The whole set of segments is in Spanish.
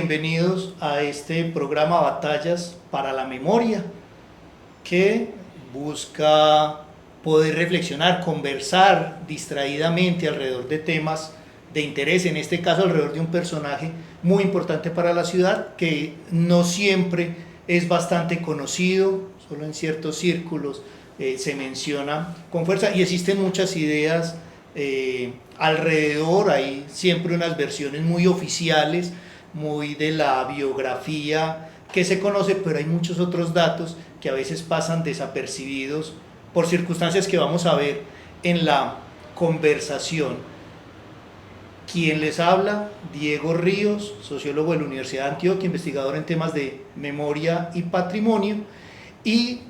bienvenidos a este programa Batallas para la Memoria, que busca poder reflexionar, conversar distraídamente alrededor de temas de interés, en este caso alrededor de un personaje muy importante para la ciudad, que no siempre es bastante conocido, solo en ciertos círculos se menciona con fuerza, y existen muchas ideas alrededor. Hay siempre unas versiones muy oficiales, muy de la biografía que se conoce, pero hay muchos otros datos que a veces pasan desapercibidos por circunstancias que vamos a ver en la conversación. Quien les habla, Diego Ríos, sociólogo de la Universidad de Antioquia, investigador en temas de memoria y patrimonio, y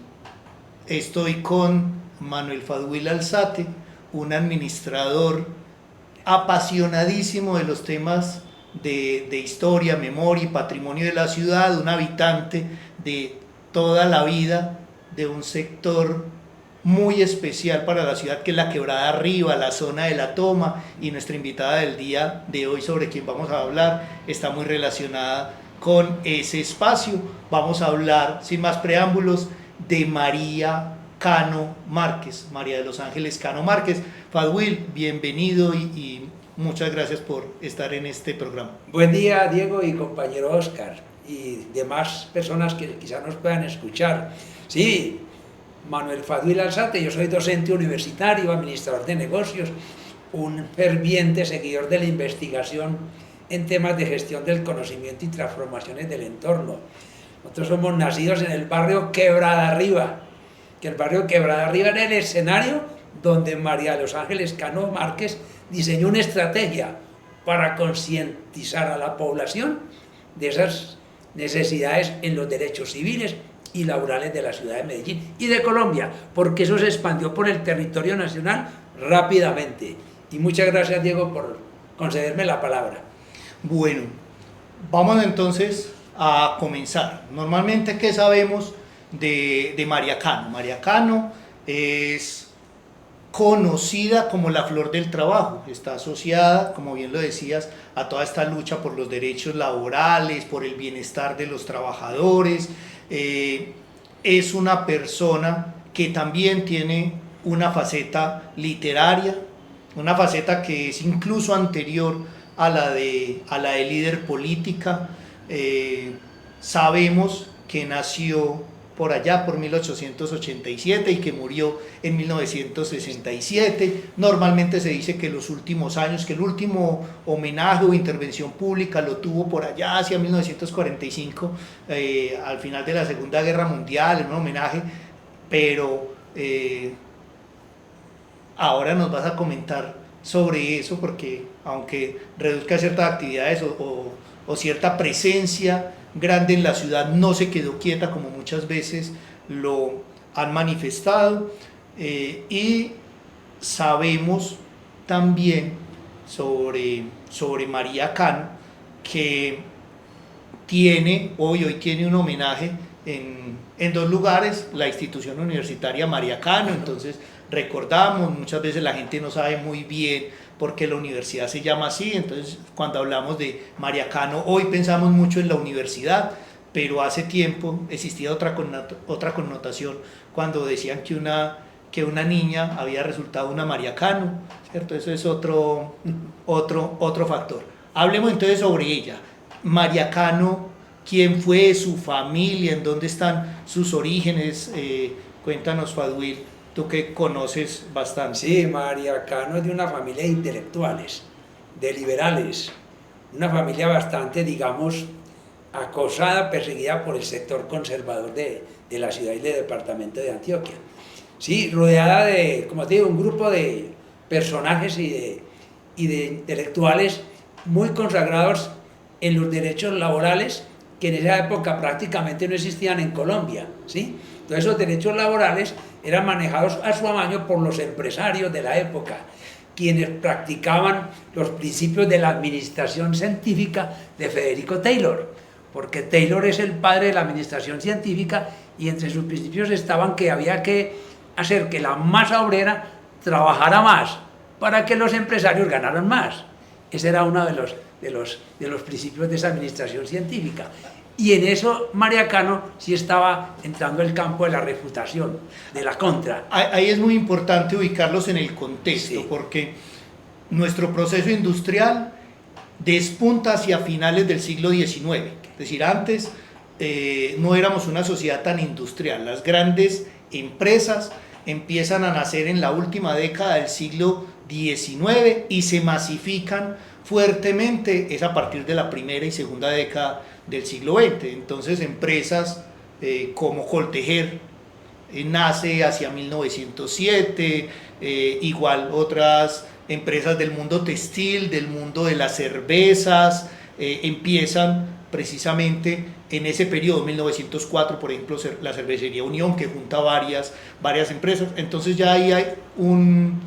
estoy con Manuel Fadwil Alzate, un administrador apasionadísimo de los temas de historia, memoria y patrimonio de la ciudad, un habitante de toda la vida de un sector muy especial para la ciudad, que es la Quebrada Arriba, la zona de la Toma, y nuestra invitada del día de hoy, sobre quien vamos a hablar, está muy relacionada con ese espacio. Vamos a hablar, sin más preámbulos, de María Cano Márquez, María de los Ángeles Cano Márquez. Fadwil, bienvenido y muchas gracias por estar en este programa. Buen día, Diego y compañero Oscar, y demás personas que quizás nos puedan escuchar. Sí, Manuel Fadwil Alzate, yo soy docente universitario, administrador de negocios, un ferviente seguidor de la investigación en temas de gestión del conocimiento y transformaciones del entorno. Nosotros somos nacidos en el barrio Quebrada Arriba, que el barrio Quebrada Arriba era el escenario donde María de los Ángeles Cano Márquez diseñó una estrategia para concientizar a la población de esas necesidades en los derechos civiles y laborales de la ciudad de Medellín y de Colombia, porque eso se expandió por el territorio nacional rápidamente. Y muchas gracias, Diego, por concederme la palabra. Bueno, vamos entonces a comenzar. Normalmente, ¿qué sabemos de María Cano? María Cano es conocida como la flor del trabajo, está asociada, como bien lo decías, a toda esta lucha por los derechos laborales, por el bienestar de los trabajadores. Es una persona que también tiene una faceta literaria, una faceta que es incluso anterior a la de líder política. Sabemos que nació por allá por 1887 y que murió en 1967. Normalmente se dice que los últimos años, que el último homenaje o intervención pública lo tuvo por allá hacia 1945, al final de la Segunda Guerra Mundial, en un homenaje, pero ahora nos vas a comentar sobre eso, porque aunque reduzca ciertas actividades o cierta presencia grande en la ciudad, no se quedó quieta como muchas veces lo han manifestado. Y sabemos también sobre María Cano, que hoy tiene un homenaje en dos lugares, la institución universitaria María Cano. Entonces recordamos, muchas veces la gente no sabe muy bien por qué la universidad se llama así. Entonces, cuando hablamos de María Cano, hoy pensamos mucho en la universidad, pero hace tiempo existía otra connotación cuando decían que una niña había resultado una María Cano, ¿cierto? Eso es otro factor. Hablemos entonces sobre ella. María Cano, ¿quién fue? ¿Su familia? ¿En dónde están sus orígenes? Cuéntanos, Fadwil, tú que conoces bastante. Sí, María Cano es de una familia de intelectuales, de liberales, una familia bastante, digamos, acosada, perseguida por el sector conservador de la ciudad y del departamento de Antioquia. Sí, rodeada de, como te digo, un grupo de personajes y de intelectuales muy consagrados en los derechos laborales, que en esa época prácticamente no existían en Colombia, ¿sí? Entonces esos derechos laborales eran manejados a su amaño por los empresarios de la época, quienes practicaban los principios de la administración científica de Federico Taylor, porque Taylor es el padre de la administración científica, y entre sus principios estaban que había que hacer que la masa obrera trabajara más para que los empresarios ganaran más. Ese era uno de los principios de esa administración científica. Y en eso María Cano sí estaba entrando el campo de la refutación, de la contra. Ahí es muy importante ubicarlos en el contexto, porque nuestro proceso industrial despunta hacia finales del siglo XIX. Es decir, antes no éramos una sociedad tan industrial. Las grandes empresas empiezan a nacer en la última década del siglo XIX y se masifican fuertemente es a partir de la primera y segunda década del siglo XX. Entonces empresas como Coltejer nace hacia 1907, igual otras empresas del mundo textil, del mundo de las cervezas, empiezan precisamente en ese periodo, 1904, por ejemplo, la Cervecería Unión, que junta varias empresas. Entonces ya ahí hay un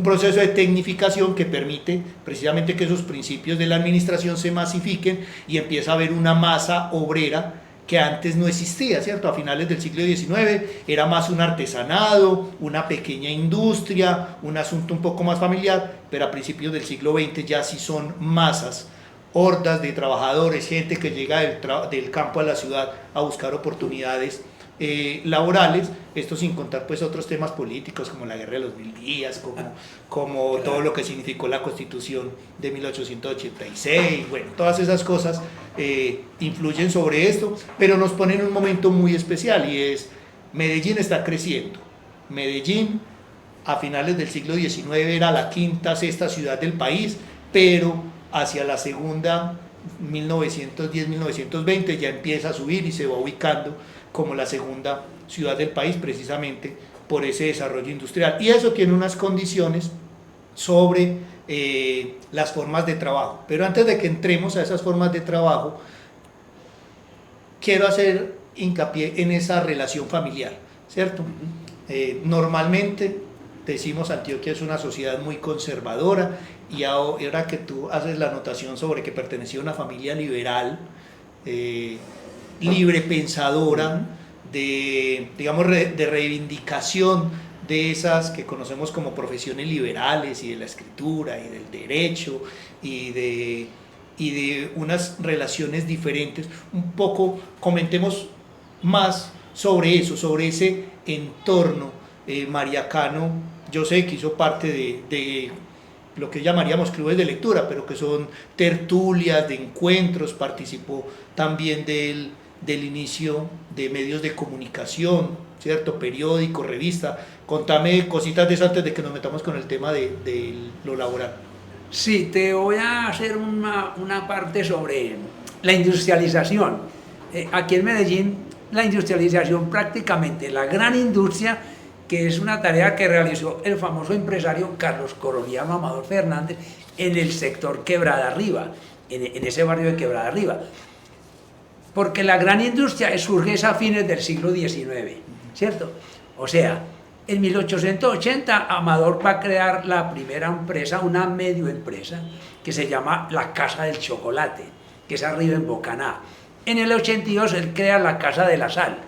proceso de tecnificación que permite precisamente que esos principios de la administración se masifiquen y empieza a haber una masa obrera que antes no existía, ¿cierto? A finales del siglo XIX era más un artesanado, una pequeña industria, un asunto un poco más familiar, pero a principios del siglo XX ya sí son masas, hordas de trabajadores, gente que llega del campo a la ciudad a buscar oportunidades laborales, esto sin contar pues otros temas políticos como la guerra de los 1000 días, como todo lo que significó la Constitución de 1886, bueno, todas esas cosas influyen sobre esto, pero nos ponen en un momento muy especial y es Medellín está creciendo. Medellín a finales del siglo XIX era la quinta, sexta ciudad del país, pero hacia la segunda, 1910-1920, ya empieza a subir y se va ubicando como la segunda ciudad del país precisamente por ese desarrollo industrial. Y eso tiene unas condiciones sobre las formas de trabajo. Pero antes de que entremos a esas formas de trabajo, quiero hacer hincapié en esa relación familiar, ¿cierto? Normalmente decimos Antioquia es una sociedad muy conservadora y ahora que tú haces la anotación sobre que pertenecía a una familia liberal, libre pensadora, digamos, de reivindicación de esas que conocemos como profesiones liberales y de la escritura y del derecho y de unas relaciones diferentes. Un poco comentemos más sobre eso, sobre ese entorno. María Cano, yo sé que hizo parte de lo que llamaríamos clubes de lectura, pero que son tertulias, de encuentros, participó también del inicio de medios de comunicación, ¿cierto? Periódico, revista. Contame cositas de eso antes de que nos metamos con el tema de lo laboral. Sí, te voy a hacer una parte sobre la industrialización. Aquí en Medellín, la industrialización prácticamente, la gran industria, que es una tarea que realizó el famoso empresario Carlos Coloniano Amador Fernández en el sector Quebrada Arriba, en ese barrio de Quebrada Arriba. Porque la gran industria surge a fines del siglo XIX, ¿cierto? O sea, en 1880 Amador va a crear la primera empresa, una medio empresa, que se llama la Casa del Chocolate, que es arriba en Bocaná. En el 82 él crea la Casa de la Sal.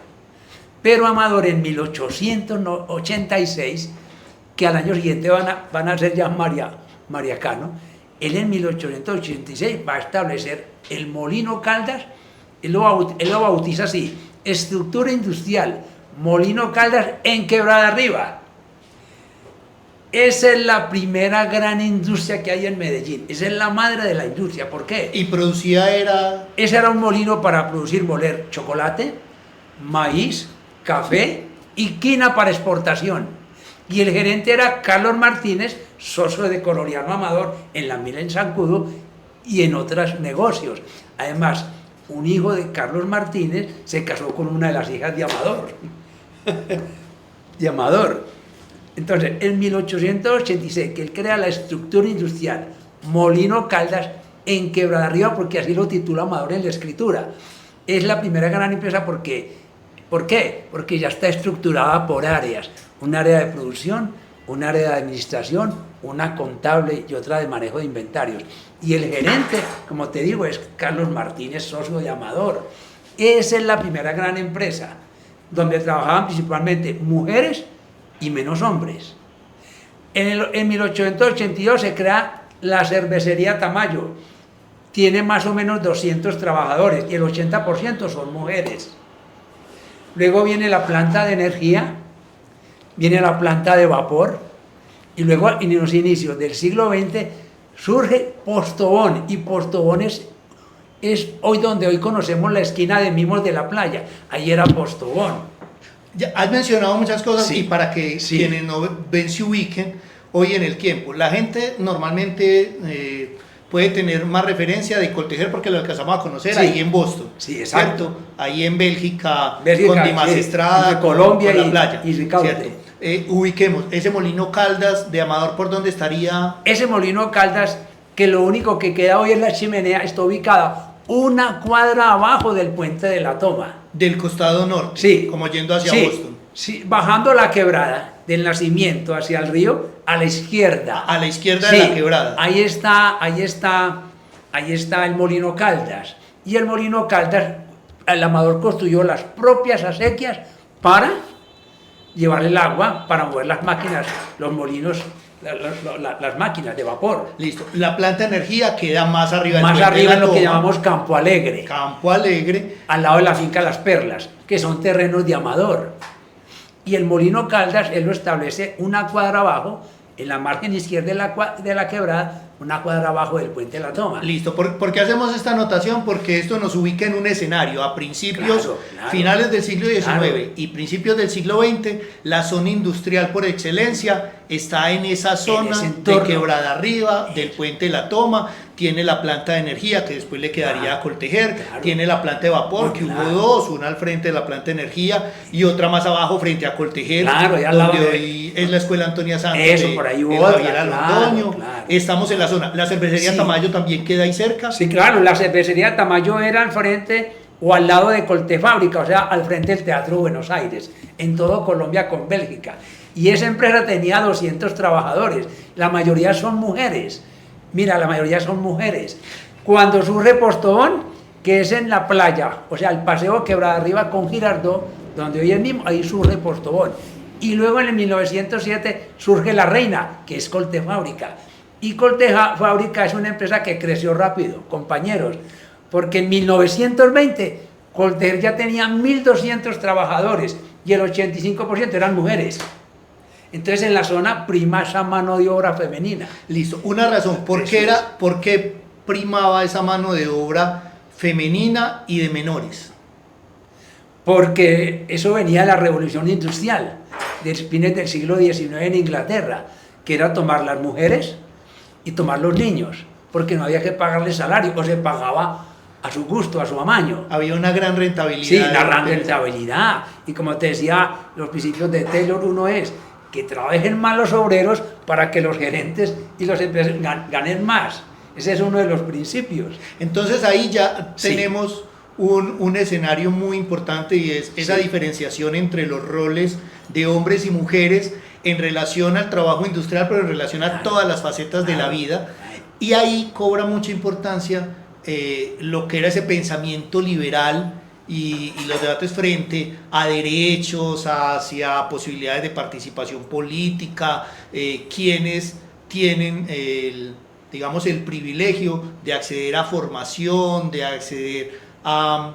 Pero Amador en 1886, que al año siguiente van a ser ya María Cano, él en 1886 va a establecer el Molino Caldas. Él lo bautiza así: estructura industrial, Molino Caldas en Quebrada Arriba. Esa es la primera gran industria que hay en Medellín. Esa es la madre de la industria. ¿Por qué? ¿Y producía era? Ese era un molino para moler chocolate, maíz, café y quina para exportación. Y el gerente era Carlos Martínez, socio de Coloniano Amador en la mina en Zancudo y en otros negocios. Además, un hijo de Carlos Martínez se casó con una de las hijas de Amador. Entonces, en 1886, que él crea la estructura industrial Molino Caldas en Quebrada Arriba, porque así lo titula Amador en la escritura. Es la primera gran empresa porque, ¿por qué? Porque ya está estructurada por áreas. Un área de producción, un área de administración, una contable y otra de manejo de inventarios. Y el gerente, como te digo, es Carlos Martínez, socio de Amador. Esa es la primera gran empresa, donde trabajaban principalmente mujeres y menos hombres. En 1882 se crea la cervecería Tamayo. tiene más o menos 200 trabajadores y el 80% son mujeres. Luego viene la planta de energía, viene la planta de vapor, y luego en los inicios del siglo XX surge Postobón, y Postobón es hoy donde hoy conocemos la esquina de Mimos de la Playa, ahí era Postobón. Ya has mencionado muchas cosas, Sí, y para que sí. quienes no ven se ubiquen hoy en el tiempo. La gente normalmente puede tener más referencia de Coltejer porque lo alcanzamos a conocer Sí. ahí en Boston. Sí, exacto. ¿Cierto? Ahí en Bélgica, Bélgica, con Dimas sí, Estrada, entre Colombia con la y- playa. y Ricaurte. ¿Cierto? Ubiquemos, ese Molino Caldas de Amador, ¿por dónde estaría? Ese molino Caldas, que lo único que queda hoy es la chimenea, está ubicada una cuadra abajo del puente de la Toma. Del costado norte, Sí. como yendo hacia Sí, Boston. sí, bajando la quebrada del Nacimiento hacia el río, a la izquierda. A la izquierda Sí, de la quebrada. Ahí está el molino Caldas. Y el molino Caldas, el Amador construyó las propias acequias para llevar el agua, para mover las máquinas, los molinos, las máquinas de vapor. Listo. La planta de energía queda más arriba del Más puente de arriba la en lo que Toma, llamamos Campo Alegre, Campo Alegre. al lado de la finca Las Perlas, que son terrenos de Amador. Y el molino Caldas, él lo establece una cuadra abajo, en la margen izquierda de la quebrada, una cuadra abajo del puente de la Toma. Listo. ¿Por qué hacemos esta anotación? Porque esto nos ubica en un escenario a principios, Claro. finales del siglo XIX Claro. y principios del siglo XX. La zona industrial por excelencia está en esa zona ese de entorno. quebrada arriba del puente de la Toma. Tiene la planta de energía que después le quedaría Claro, a Coltejer. claro. Tiene la planta de vapor, No, que claro. hubo dos, una al frente de la planta de energía y otra más abajo frente a Coltejer, Claro, y al lado donde de- hoy es la escuela Antonia Santos. Eso, de- por ahí hubo de otra, Javier claro, Alondoño. claro. Estamos en la zona. La cervecería Sí. Tamayo también queda ahí cerca. Sí, claro, la cervecería Tamayo era al frente o al lado de Coltefábrica, o sea, al frente del Teatro Buenos Aires, en todo Colombia con Bélgica. Y esa empresa tenía 200 trabajadores, la mayoría son mujeres. Mira, la mayoría son mujeres. Cuando surge Postobón, que es en la playa, o sea, el paseo Quebrada Arriba con Girardot, donde hoy es mismo, ahí surge Postobón. Y luego en el 1907 surge La Reina, que es Coltefábrica. Y Coltefábrica es una empresa que creció rápido, compañeros, porque en 1920 Coltejer ya tenía 1.200 trabajadores y el 85% eran mujeres. Entonces en la zona prima esa mano de obra femenina. Listo. Una razón. ¿Por qué primaba esa mano de obra femenina y de menores? Porque eso venía de la revolución industrial, de fines del siglo XIX en Inglaterra, que era tomar las mujeres y tomar los niños, porque no había que pagarles salario, o se pagaba a su gusto, a su amaño. Había una gran rentabilidad. Sí, la gran rentabilidad. Y como te decía, los principios de Taylor, uno es que trabajen más los obreros para que los gerentes y los empresarios ganen más. Ese es uno de los principios. Entonces ahí ya Sí. tenemos un escenario muy importante, y es esa Sí. diferenciación entre los roles de hombres y mujeres en relación al trabajo industrial, pero en relación a Claro. todas las facetas de la Claro. vida. Y ahí cobra mucha importancia lo que era ese pensamiento liberal y los debates frente a derechos, hacia posibilidades de participación política, quienes tienen digamos, el privilegio de acceder a formación, de acceder a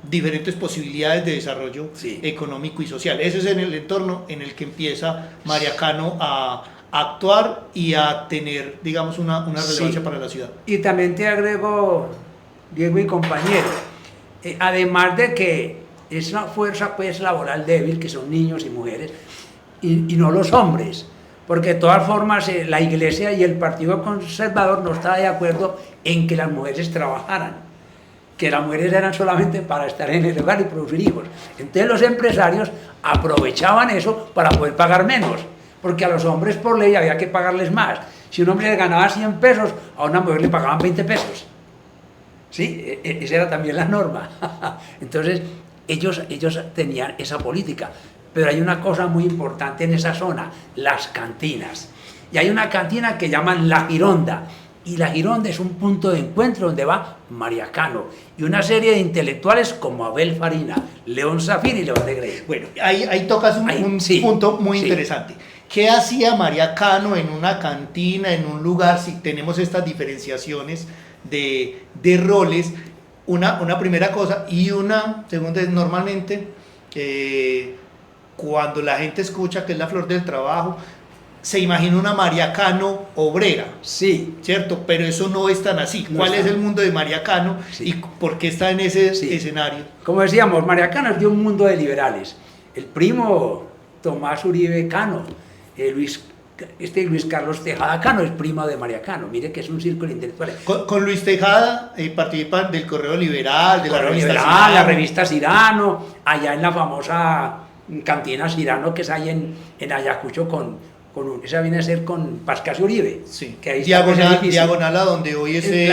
diferentes posibilidades de desarrollo Sí. económico y social. Ese es en el entorno en el que empieza María Cano a actuar y a tener, digamos, una relevancia Sí. para la ciudad. Y también te agrego, Diego y compañero, además de que es una fuerza pues laboral débil, que son niños y mujeres, y no los hombres, porque de todas formas la Iglesia y el Partido Conservador no está de acuerdo en que las mujeres trabajaran, que las mujeres eran solamente para estar en el hogar y producir hijos. Entonces los empresarios aprovechaban eso para poder pagar menos, porque a los hombres por ley había que pagarles más. Si un hombre le ganaba 100 pesos, a una mujer le pagaban 20 pesos. ¿Sí? Esa era también la norma. Entonces ellos tenían esa política. Pero hay una cosa muy importante en esa zona, las cantinas. Y hay una cantina que llaman La Gironda. Y La Gironda es un punto de encuentro donde va María Cano y una serie de intelectuales como Abel Farina, León Zafir y León de Grey. Bueno, ahí tocas un Sí, punto muy sí. interesante. ¿qué hacía María Cano en una cantina, en un lugar, si tenemos estas diferenciaciones de roles? Una primera cosa, y una segunda es normalmente cuando la gente escucha que es la flor del trabajo, se imagina una María Cano obrera, Sí, ¿cierto? Pero eso no es tan así. No ¿Cuál es es tan- el mundo de María Cano Sí. y por qué está en ese Sí. escenario? como decíamos, María Cano es de un mundo de liberales. El primo Tomás Uribe Cano, Luis Carlos Tejada Cano es primo de María Cano. Mire que es un círculo intelectual. Con Luis Tejada participan del Correo Liberal, de la Correo revista Liberal, Cirano. la revista Cirano, allá en la famosa cantina Cirano que es ahí en Ayacucho esa viene a ser con Pascasio Uribe. Sí. Que ahí está, pues, el Diagonal, edificio. diagonal a donde hoy es Sí,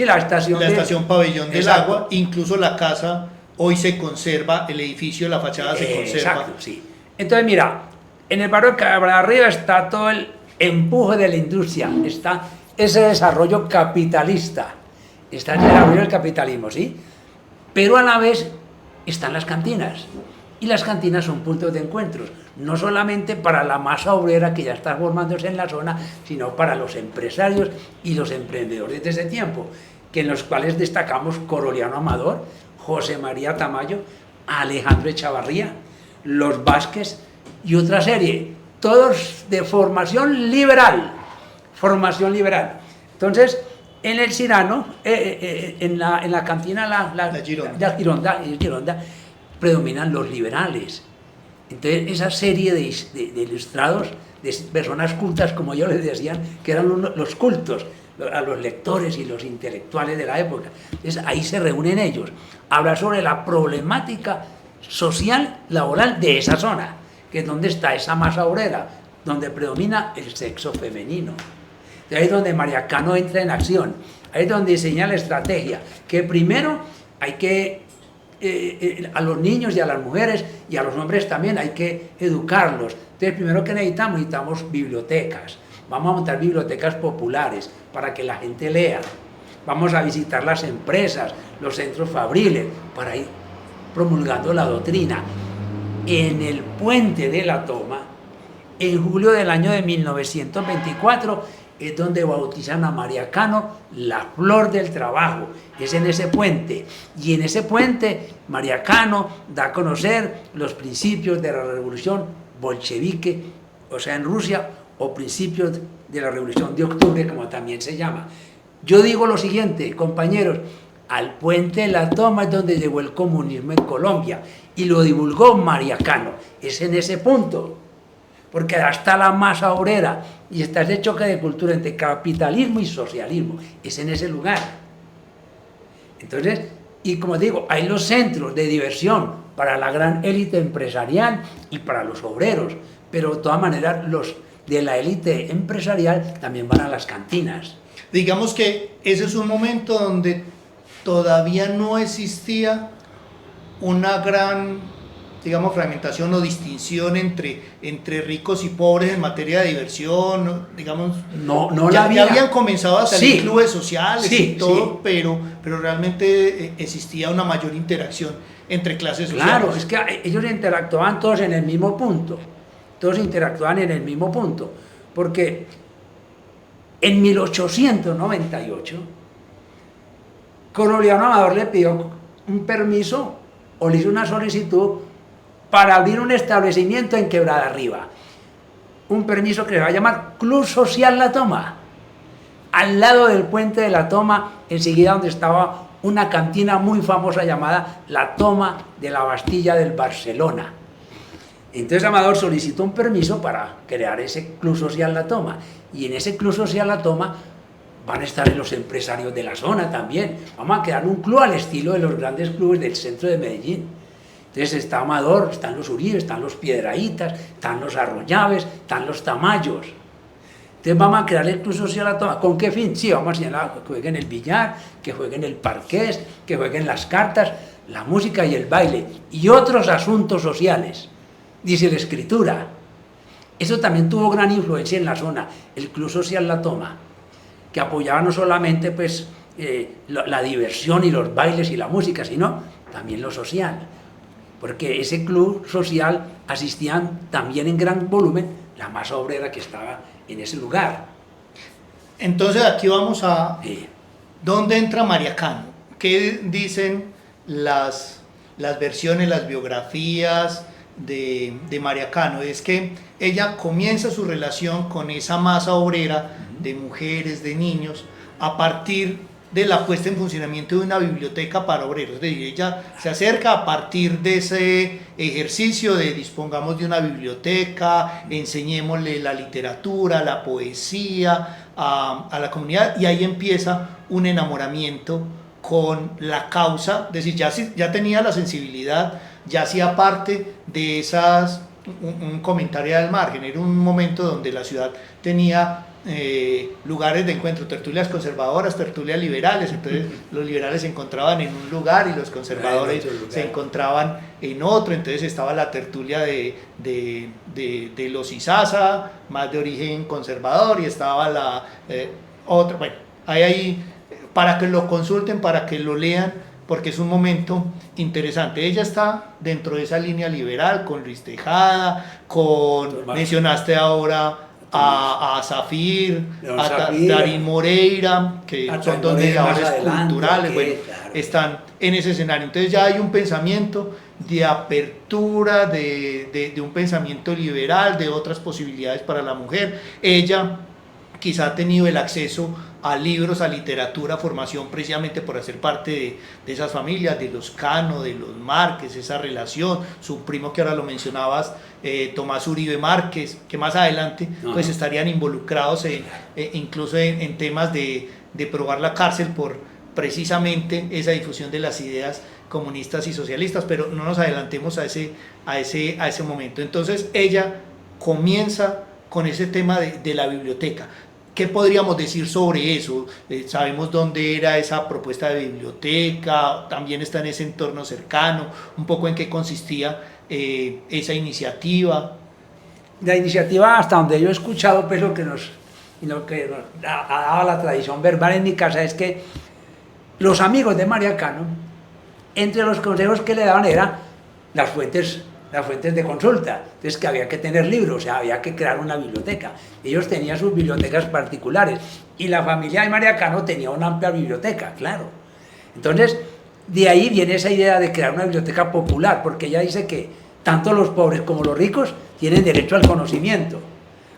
la estación. la estación Pabellón del Exacto. Agua, incluso la casa hoy se conserva, el edificio, la fachada se conserva. Exacto, sí. Entonces, mira, en el barrio de Cabra Arriba está todo el empuje de la industria, está ese desarrollo capitalista, está el desarrollo del capitalismo, ¿sí? Pero a la vez están las cantinas. Y las cantinas son puntos de encuentros, no solamente para la masa obrera que ya está formándose en la zona, sino para los empresarios y los emprendedores de ese tiempo, que en los cuales destacamos Coroliano Amador, José María Tamayo, Alejandro Echavarría, los Vázquez y otra serie, todos de formación liberal. Entonces, en el Cirano, en la cantina La Gironda. Gironda, predominan los liberales. Entonces, esa serie de ilustrados, de personas cultas, como yo les decían, que eran los cultos, a los lectores y los intelectuales de la época. Entonces, ahí se reúnen ellos. Habla sobre la problemática social, laboral de esa zona, que es donde está esa masa obrera, donde predomina el sexo femenino. Entonces, ahí es donde María Cano entra en acción, ahí es donde diseña la estrategia, que primero hay que a los niños y a las mujeres y a los hombres también hay que educarlos. Entonces, primero que necesitamos bibliotecas. Vamos a montar bibliotecas populares para que la gente lea. Vamos a visitar las empresas, los centros fabriles, para ir promulgando la doctrina. En el Puente de la Toma, en julio del año de 1924, es donde bautizan a María Cano la flor del trabajo, es en ese puente, y en ese puente María Cano da a conocer los principios de la revolución bolchevique, o sea en Rusia, o principios de la revolución de octubre, como también se llama. Yo digo lo siguiente, compañeros, al Puente de la Toma es donde llegó el comunismo en Colombia, y lo divulgó María Cano, es en ese punto, porque hasta la masa obrera y está ese choque de cultura entre capitalismo y socialismo, es en ese lugar. Entonces, y como digo, hay los centros de diversión para la gran élite empresarial y para los obreros, pero de todas maneras los de la élite empresarial también van a las cantinas. Digamos que ese es un momento donde todavía no existía una gran, digamos, fragmentación o distinción entre ricos y pobres en materia de diversión, digamos. No ya, la había. ya habían comenzado a salir Sí. clubes sociales Sí, y todo, sí. pero realmente existía una mayor interacción entre clases sociales. Claro, es que ellos interactuaban todos en el mismo punto, porque en 1898, Coroliano Amador le pidió un permiso o le hizo una solicitud para abrir un establecimiento en Quebrada Arriba, un permiso que se va a llamar Club Social La Toma, al lado del Puente de la Toma, enseguida donde estaba una cantina muy famosa llamada La Toma de la Bastilla del Barcelona. Entonces Amador solicitó un permiso para crear ese Club Social La Toma, y en ese Club Social La Toma van a estar los empresarios de la zona también. Vamos a crear un club al estilo de los grandes clubes del centro de Medellín. Entonces está Amador, están los Uribe, están los Piedrahítas, están los Arroyaves, están los Tamayos. Entonces vamos a crear el Club Social La Toma. ¿Con qué fin? Sí, vamos a enseñar que jueguen el billar, que jueguen el parqués, que jueguen las cartas, la música y el baile, y otros asuntos sociales. Dice la escritura. Eso también tuvo gran influencia en la zona, el Club Social La Toma, que apoyaba no solamente pues, la diversión y los bailes y la música, sino también lo social. Porque ese club social asistían también en gran volumen la masa obrera que estaba en ese lugar. Entonces aquí vamos a... Sí. ¿Dónde entra María Cano? ¿Qué dicen las versiones, las biografías de María Cano? Es que ella comienza su relación con esa masa obrera de mujeres, de niños, a partir de la puesta en funcionamiento de una biblioteca para obreros. Es decir, ella se acerca a partir de ese ejercicio de dispongamos de una biblioteca, enseñémosle la literatura, la poesía a la comunidad, y ahí empieza un enamoramiento con la causa. Es decir, ya tenía la sensibilidad, ya hacía parte de esas, un comentario al margen, era un momento donde la ciudad tenía lugares de encuentro, tertulias conservadoras, tertulias liberales. Entonces los liberales se encontraban en un lugar y los conservadores se encontraban en otro. Entonces estaba la tertulia de los Izaza, más de origen conservador, y estaba la otra. Bueno, ahí para que lo consulten, para que lo lean, porque es un momento interesante. Ella está dentro de esa línea liberal, con Luis Tejada, mencionaste ahora a Zafir, Darín Moreira, que son dos mediadores culturales, bueno, claro, están en ese escenario. Entonces ya hay un pensamiento de apertura, de un pensamiento liberal, de otras posibilidades para la mujer. Ella quizá ha tenido el acceso a libros, a literatura, formación, precisamente por hacer parte de esas familias, de los Cano, de los Márquez, esa relación, su primo que ahora lo mencionabas, Tomás Uribe Márquez, que más adelante pues estarían involucrados incluso en temas de probar la cárcel por precisamente esa difusión de las ideas comunistas y socialistas, pero no nos adelantemos a ese momento. Entonces ella comienza con ese tema de la biblioteca. ¿Qué podríamos decir sobre eso? Sabemos dónde era esa propuesta de biblioteca, también está en ese entorno cercano, un poco en qué consistía esa iniciativa. La iniciativa, hasta donde yo he escuchado, pues lo que nos ha dado la tradición verbal en mi casa es que los amigos de María Cano, entre los consejos que le daban era las fuentes de consulta. Entonces, que había que tener libros, o sea, había que crear una biblioteca. Ellos tenían sus bibliotecas particulares y la familia de María Cano tenía una amplia biblioteca, claro. Entonces, de ahí viene esa idea de crear una biblioteca popular, porque ella dice que tanto los pobres como los ricos tienen derecho al conocimiento,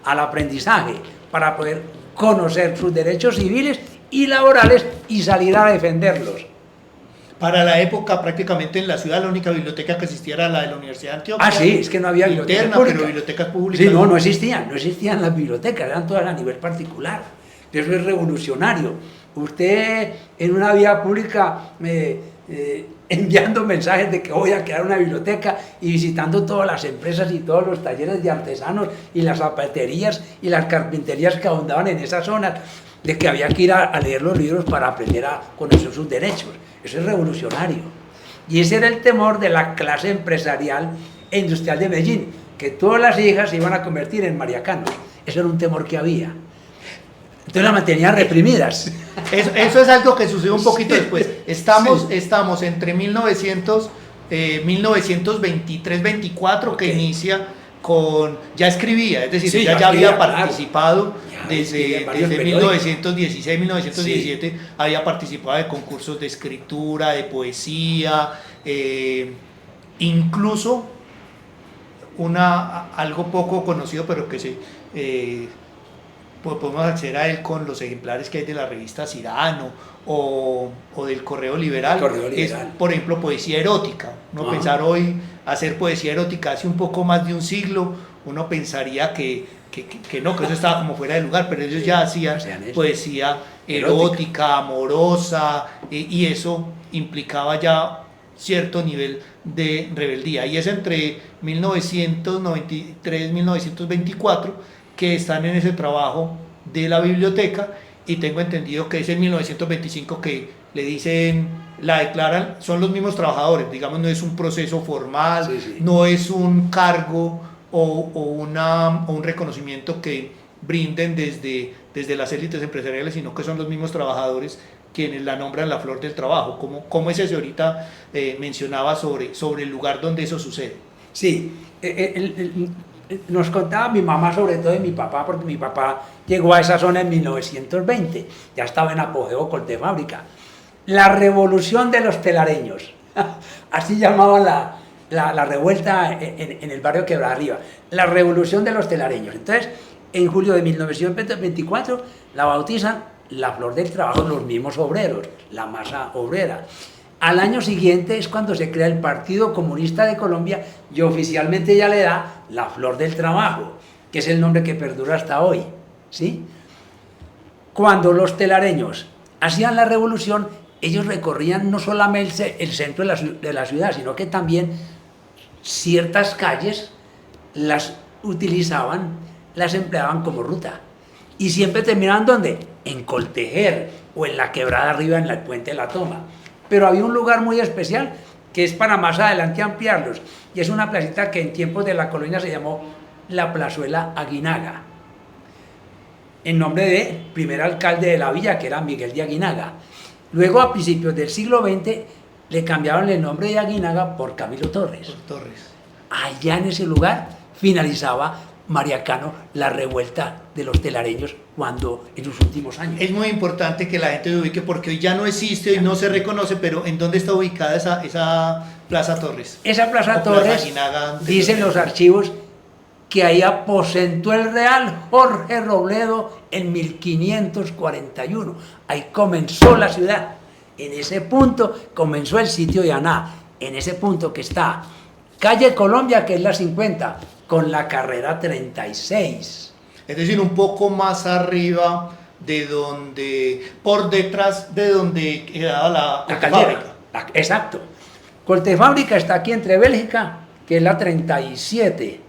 al aprendizaje, para poder conocer sus derechos civiles y laborales y salir a defenderlos. Para la época, prácticamente en la ciudad, la única biblioteca que existía era la de la Universidad de Antioquia. Ah, sí, es que no había biblioteca interna, pública. pero bibliotecas públicas. Sí, no existían las bibliotecas, eran todas a nivel particular. Eso es revolucionario. Usted en una vía pública enviando mensajes de que voy a crear una biblioteca y visitando todas las empresas y todos los talleres de artesanos y las zapaterías y las carpinterías que abundaban en esas zonas, de que había que ir a leer los libros para aprender a conocer sus derechos. Eso es revolucionario. Y ese era el temor de la clase empresarial e industrial de Medellín, que todas las hijas se iban a convertir en mariacanos. Eso era un temor que había. Entonces las mantenían reprimidas. Eso es algo que sucedió un poquito después. Estamos entre 1923-24, que inicia con... Ya escribía, es decir, ya había participado, claro, desde 1916-1917, había participado de concursos de escritura, de poesía, incluso algo poco conocido, pero que podemos acceder a él con los ejemplares que hay de la revista Cirano o del Correo Liberal. Es, por ejemplo, poesía erótica. Uno pensar hoy hacer poesía erótica hace un poco más de un siglo, uno pensaría que no, que eso estaba como fuera de lugar, pero ellos ya hacían poesía erótica, amorosa, y eso implicaba ya cierto nivel de rebeldía. Y es entre 1993 y 1924 que están en ese trabajo de la biblioteca, y tengo entendido que es en 1925 que le dicen, la declaran, son los mismos trabajadores, digamos, no es un proceso formal, no es un cargo o un reconocimiento que brinden desde las élites empresariales, sino que son los mismos trabajadores quienes la nombran la flor del trabajo. ¿Cómo es eso? Ahorita mencionaba sobre el lugar donde eso sucede. Sí, nos contaba mi mamá, sobre todo de mi papá, porque mi papá llegó a esa zona en 1920, ya estaba en apogeo Coltefábrica. La revolución de los telareños, así llamaban la revuelta en el barrio Quebrada Arriba, la revolución de los telareños. Entonces, en julio de 1924 la bautizan la Flor del Trabajo, los mismos obreros, la masa obrera. Al año siguiente es cuando se crea el Partido Comunista de Colombia y oficialmente ya le da la Flor del Trabajo, que es el nombre que perdura hasta hoy, ¿sí? Cuando los telareños hacían la revolución, ellos recorrían no solamente el centro de la ciudad, sino que también ciertas calles las utilizaban, las empleaban como ruta. Y siempre terminaban, ¿dónde? En Coltejer o en la Quebrada Arriba, en el Puente de la Toma. Pero había un lugar muy especial que es para más adelante ampliarlos, y es una placita que en tiempos de la colonia se llamó la Plazuela Aguinaga, en nombre del primer alcalde de la villa, que era Miguel de Aguinaga. Luego, a principios del siglo XX, le cambiaron el nombre de Aguinaga por Camilo Torres. Por Torres. Allá en ese lugar finalizaba María Cano la revuelta de los telareños cuando en sus últimos años. Es muy importante que la gente se ubique porque hoy ya no existe, hoy no se reconoce, pero ¿en dónde está ubicada esa Plaza Torres? Esa Plaza Torres, Aguinaga, dicen los archivos, que ahí aposentó el real Jorge Robledo en 1541. Ahí comenzó la ciudad. En ese punto comenzó el sitio de Aná. En ese punto que está calle Colombia, que es la 50, con la carrera 36. Es decir, un poco más arriba de donde, por detrás de donde quedaba la caldera. Exacto. Coltefábrica está aquí entre Bélgica, que es la 37,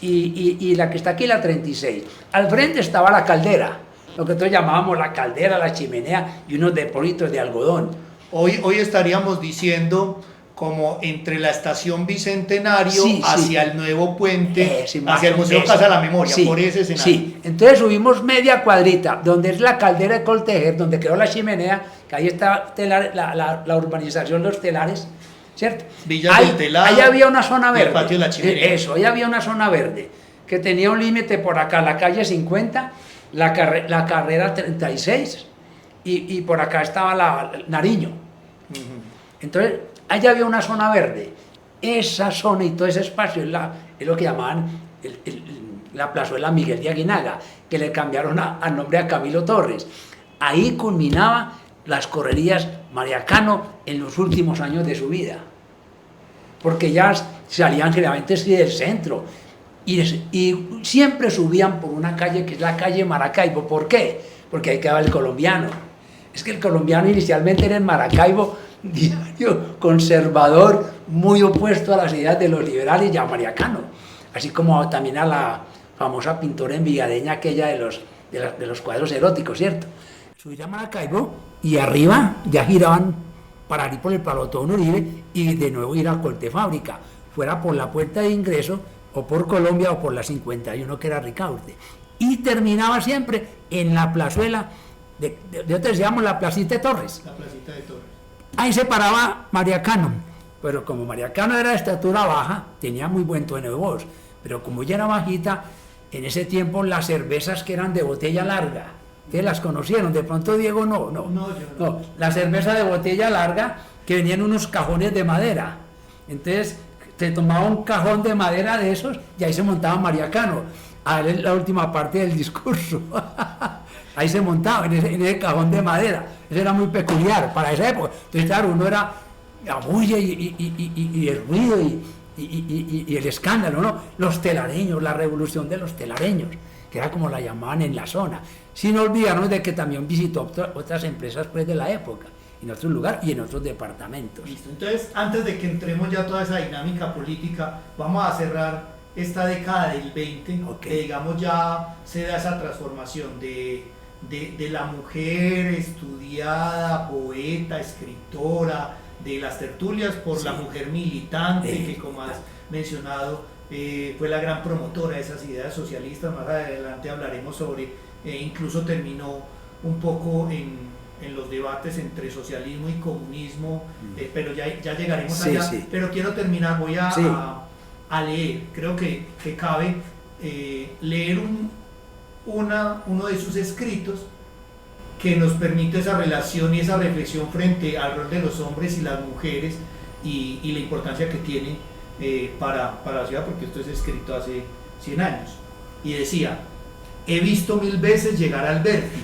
y la que está aquí, la 36. Al frente estaba la caldera, lo que nosotros llamábamos la caldera, la chimenea y unos depósitos de algodón. Hoy estaríamos diciendo como entre la estación Bicentenario hacia el nuevo puente, hacia el Museo Casa de la Memoria, por ese escenario. Sí, entonces subimos media cuadrita, donde es la caldera de Coltejer, donde quedó la chimenea, que ahí está la urbanización Los Telares, ¿cierto? Villas del Telar. Ahí había una zona verde. El patio de la chimenea. Eso, ahí había una zona verde, que tenía un límite por acá, la calle 50, la carrera 36, y por acá estaba la Nariño. Entonces, allá había una zona verde. Esa zona y todo ese espacio es lo que llamaban la plazuela Miguel de Aguinaga, que le cambiaron al nombre a Camilo Torres. Ahí culminaba las correrías María Cano en los últimos años de su vida, porque ya salían generalmente del centro y siempre subían por una calle que es la calle Maracaibo. ¿Por qué? Porque ahí quedaba el Colombiano. Es que el Colombiano inicialmente era en Maracaibo, diario conservador, muy opuesto a las ideas de los liberales y a María Cano, así como también a la famosa pintora en Villadeña, aquella de los cuadros eróticos, ¿cierto? Subir a Maracaibo y arriba ya giraban para ir por el Palotón Uribe y de nuevo ir a Coltefábrica, fuera por la puerta de ingreso o por Colombia o por la 51, que era Ricaurte, y terminaba siempre en la plazuela de nosotros llamamos la Placita de Torres. La Placita de Torres. Ahí se paraba María Cano, pero como María Cano era de estatura baja, tenía muy buen tono de voz, pero como ella era bajita, en ese tiempo las cervezas que eran de botella larga, ¿ustedes las conocieron? De pronto Diego no. No, la cerveza de botella larga que venían en unos cajones de madera. Entonces se tomaba un cajón de madera de esos y ahí se montaba María Cano. A ver la última parte del discurso. Ahí se montaba en ese cajón de madera. Eso era muy peculiar para esa época. Entonces, claro, uno era la bulla y el ruido y el escándalo, ¿no? Los telareños, la revolución de los telareños, que era como la llamaban en la zona. Sin olvidarnos de que también visitó otras empresas pues, de la época, en otros lugares y en otros departamentos. Listo. Entonces, antes de que entremos ya a toda esa dinámica política, vamos a cerrar esta década del 20, que digamos ya se da esa transformación de la mujer estudiada, poeta, escritora, de las tertulias, por la mujer militante, que como has mencionado, fue la gran promotora de esas ideas socialistas. Más adelante hablaremos sobre, incluso terminó un poco en los debates entre socialismo y comunismo, pero ya llegaremos allá. Pero quiero terminar, voy a leer, creo que cabe leer uno de sus escritos que nos permite esa relación y esa reflexión frente al rol de los hombres y las mujeres y la importancia que tiene para la ciudad, porque esto es escrito hace 100 años. Y decía: he visto 1000 veces llegar a Alberti,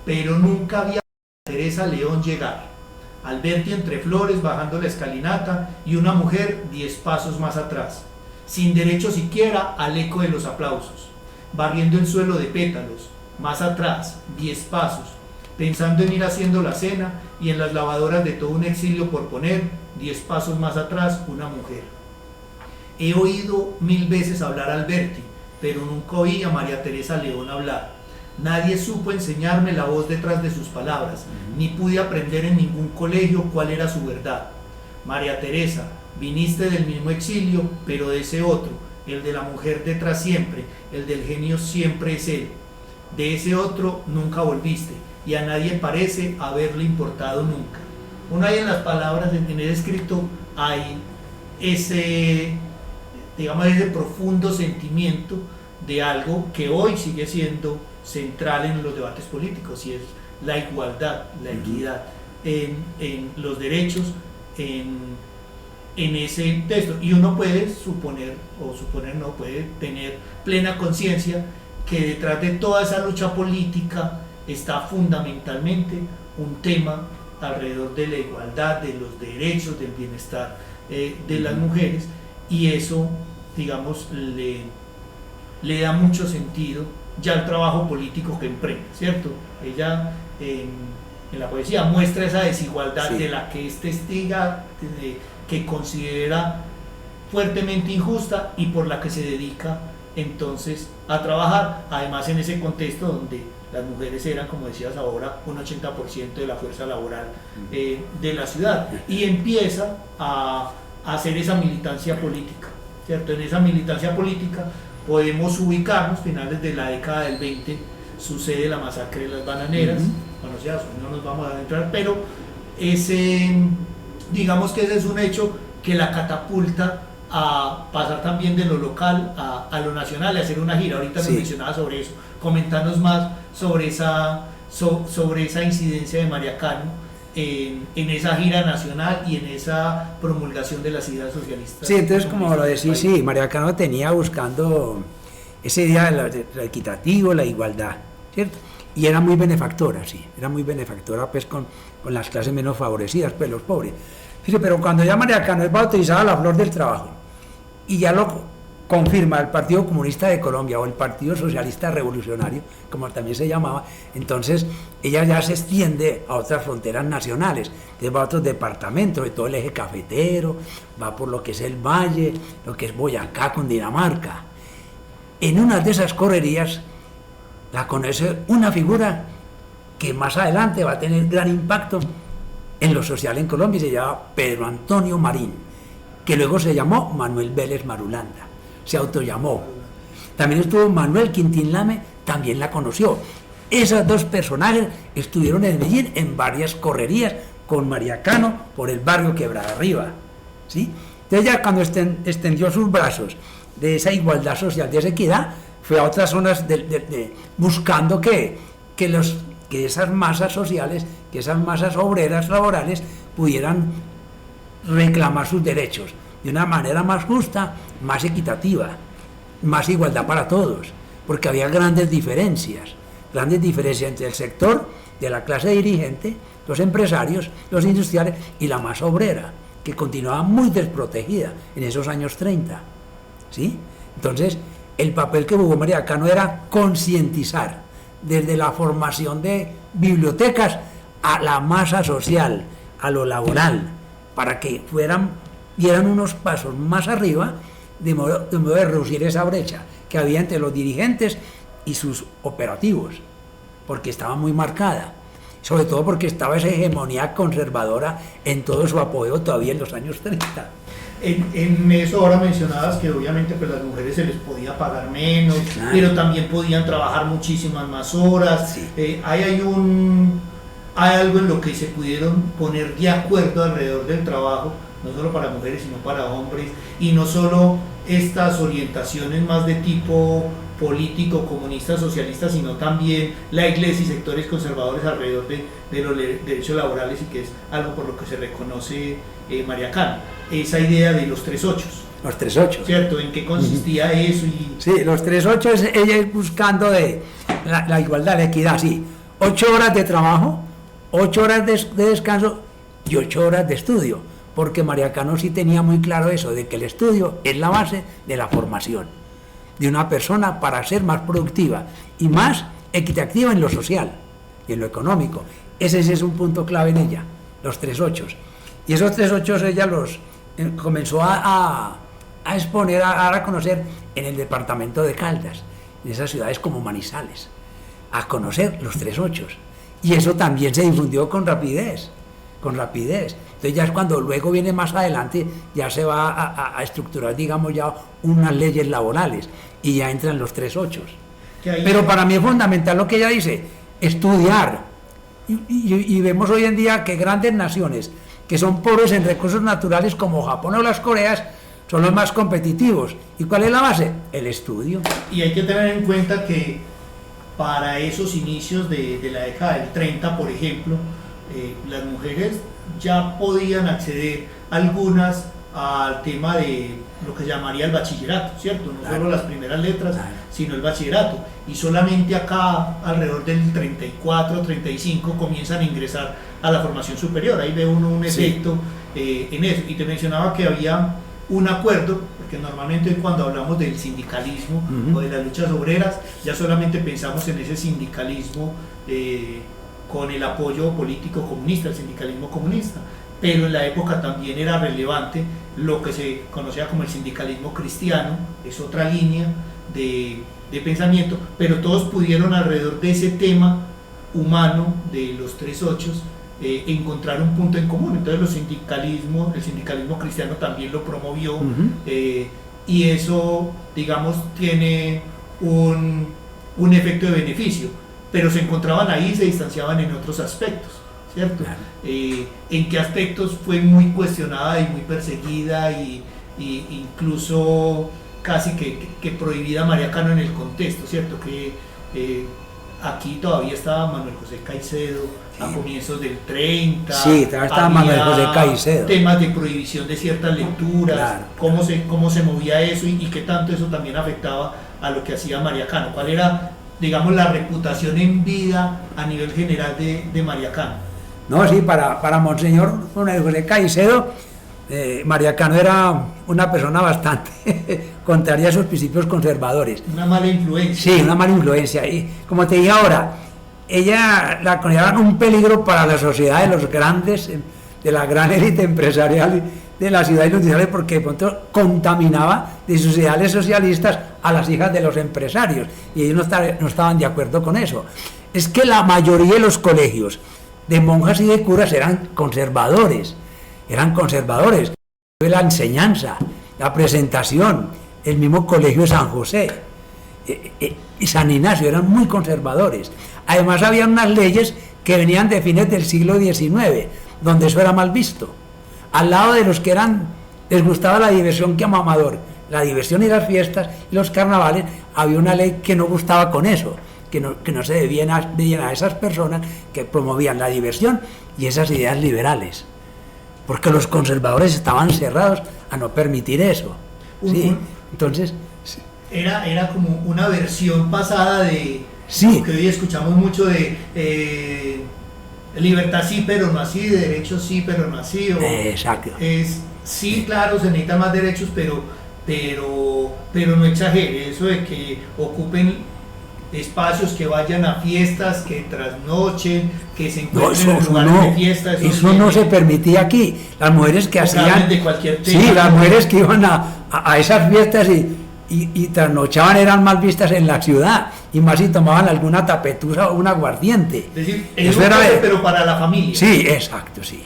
pero nunca vi a Teresa León llegar. Alberti entre flores, bajando la escalinata, y una mujer 10 pasos más atrás, sin derecho siquiera al eco de los aplausos, barriendo el suelo de pétalos, más atrás, 10 pasos, pensando en ir haciendo la cena, y en las lavadoras de todo un exilio por poner, 10 pasos más atrás, una mujer. He oído 1000 veces hablar a Alberti, pero nunca oí a María Teresa León hablar. Nadie supo enseñarme la voz detrás de sus palabras, ni pude aprender en ningún colegio cuál era su verdad. María Teresa, viniste del mismo exilio, pero de ese otro, el de la mujer detrás siempre, el del genio siempre es él. De ese otro nunca volviste, y a nadie parece haberle importado nunca. Uno hay en las palabras, en el escrito, hay ese profundo sentimiento de algo que hoy sigue siendo central en los debates políticos, y es la igualdad, la equidad en los derechos, en ese texto. Y uno puede suponer no, puede tener plena conciencia que detrás de toda esa lucha política está fundamentalmente un tema alrededor de la igualdad, de los derechos, del bienestar de las mujeres, y eso, digamos, le da mucho sentido ya al trabajo político que emprende, ¿cierto? Ella en la poesía muestra esa desigualdad, sí, de la que es testiga, que considera fuertemente injusta y por la que se dedica entonces a trabajar, además en ese contexto donde las mujeres eran, como decías ahora, un 80% de la fuerza laboral de la ciudad, y empieza a hacer esa militancia política, ¿cierto? En esa militancia política podemos ubicarnos, finales de la década del 20, sucede la masacre de las bananeras, bueno, ya no nos vamos a adentrar, pero digamos que ese es un hecho que la catapulta a pasar también de lo local a lo nacional, a hacer una gira. Ahorita nos mencionaba sobre eso. Comentanos más sobre esa incidencia de María Cano en esa gira nacional y en esa promulgación de las ideas socialistas. Sí, entonces, como lo decís, sí, María Cano tenía buscando ese idea de lo equitativo, la igualdad, ¿cierto? Y era muy benefactora, sí, era muy benefactora pues con las clases menos favorecidas, pues los pobres. Fíjate, pero cuando ya María Cano es bautizada la flor del trabajo, y ya lo confirma el Partido Comunista de Colombia o el Partido Socialista Revolucionario, como también se llamaba, entonces ella ya se extiende a otras fronteras nacionales, entonces va a otros departamentos, de todo el eje cafetero, va por lo que es el Valle, lo que es Boyacá con Dinamarca. En una de esas correrías la conoce una figura que más adelante va a tener gran impacto en lo social en Colombia, y se llama Pedro Antonio Marín, que luego se llamó Manuel Vélez Marulanda, se autollamó. También estuvo Manuel Quintín Lame, también la conoció. Esos dos personajes estuvieron en Medellín en varias correrías con María Cano por el barrio Quebrada Arriba, ¿sí? Entonces ya cuando extendió sus brazos de esa igualdad social, de esa equidad, fue a otras zonas buscando que esas masas sociales, que esas masas obreras laborales pudieran reclamar sus derechos de una manera más justa, más equitativa, más igualdad para todos, porque había grandes diferencias entre el sector de la clase dirigente, los empresarios, los industriales y la masa obrera, que continuaba muy desprotegida en esos años 30, ¿sí? Entonces, el papel que jugó María Cano era concientizar desde la formación de bibliotecas a la masa social, a lo laboral, para que dieran unos pasos más arriba de modo de reducir esa brecha que había entre los dirigentes y sus operativos, porque estaba muy marcada, sobre todo porque estaba esa hegemonía conservadora en todo su apogeo todavía en los años 30. En eso ahora mencionabas que obviamente pues las mujeres se les podía pagar menos, claro, pero también podían trabajar muchísimas más horas. Sí. Hay algo en lo que se pudieron poner de acuerdo alrededor del trabajo, no solo para mujeres sino para hombres, y no solo estas orientaciones más de tipo político, comunista, socialista, sino también la iglesia y sectores conservadores alrededor de los derechos laborales, y que es algo por lo que se reconoce María Cano, esa idea de los 3 ochos. Los 3 ochos. ¿Cierto? ¿En qué consistía eso? Sí, los 3 ochos es ella ir buscando de la igualdad, la equidad, sí. 8 horas de trabajo, 8 horas de descanso y 8 horas de estudio, porque María Cano sí tenía muy claro eso, de que el estudio es la base de la formación de una persona para ser más productiva y más equitativa en lo social y en lo económico. Ese es un punto clave en ella, los 3 ochos. Y esos 3 ochos ella los comenzó a exponer, a dar a conocer en el departamento de Caldas, en esas ciudades como Manizales, a conocer los 3 ochos. Y eso también se difundió con rapidez. Entonces ya es cuando luego viene más adelante, ya se va a estructurar, digamos, ya unas leyes laborales, y ya entran los 3 ochos. Pero para mí es fundamental lo que ella dice, estudiar. Y vemos hoy en día que grandes naciones, que son pobres en recursos naturales como Japón o las Coreas, son los más competitivos. ¿Y cuál es la base? El estudio. Y hay que tener en cuenta que para esos inicios de la década del 30, por ejemplo, las mujeres ya podían acceder algunas al tema de lo que llamaría el bachillerato, ¿cierto? No solo las primeras letras, sino el bachillerato. Y solamente acá, alrededor del 34, 35, comienzan a ingresar a la formación superior. Ahí ve uno un efecto en eso. Y te mencionaba que había un acuerdo, porque normalmente cuando hablamos del sindicalismo o de las luchas obreras, ya solamente pensamos en ese sindicalismo con el apoyo político comunista, el sindicalismo comunista, pero en la época también era relevante lo que se conocía como el sindicalismo cristiano, es otra línea de pensamiento, pero todos pudieron alrededor de ese tema humano de los 3 ochos encontrar un punto en común. Entonces el sindicalismo cristiano también lo promovió, y eso, digamos, tiene un efecto de beneficio, pero se encontraban ahí y se distanciaban en otros aspectos, ¿cierto? Claro. En qué aspectos fue muy cuestionada y muy perseguida y incluso casi que prohibida María Cano en el contexto, ¿cierto? Que aquí todavía estaba Manuel José Caicedo, a comienzos del 30. Sí, estaba Manuel José Caicedo. Temas de prohibición de ciertas lecturas, claro. cómo se movía eso y qué tanto eso también afectaba a lo que hacía María Cano. ¿Cuál era, digamos, la reputación en vida a nivel general de María Cano? No, sí, para Monseñor Manuel José Caicedo, María Cano era una persona bastante contraria a sus principios conservadores. Una mala influencia. Sí, una mala influencia. Y como te dije ahora, ella la consideraban un peligro para la sociedad de los grandes, de la gran élite empresarial de la ciudad industrial, porque de pronto contaminaba de sus ideales socialistas a las hijas de los empresarios, y ellos no estaban de acuerdo con eso. Es que la mayoría de los colegios de monjas y de curas eran conservadores. La enseñanza, la presentación, el mismo colegio de San José y San Ignacio eran muy conservadores. Además había unas leyes que venían de fines del siglo XIX, donde eso era mal visto. Al lado de los que les gustaba la diversión que amamador, la diversión y las fiestas y los carnavales, había una ley que no gustaba con eso, que no se debían a esas personas que promovían la diversión y esas ideas liberales, porque los conservadores estaban cerrados a no permitir eso. ¿Sí? Entonces era como una versión pasada de lo que hoy escuchamos mucho de libertad sí pero no así, derechos sí pero no así, exacto. Sí, claro, se necesitan más derechos, pero no exagere eso de que ocupen espacios, que vayan a fiestas, que trasnochen, que se encuentren en lugares de fiesta. Eso no se permitía aquí. Las mujeres que hacían de cualquier tema, sí, las mujeres que iban a esas fiestas y trasnochaban eran mal vistas en la ciudad, y más si tomaban alguna tapetusa o un aguardiente. Es decir, eso era pero para la familia. Sí, exacto, sí.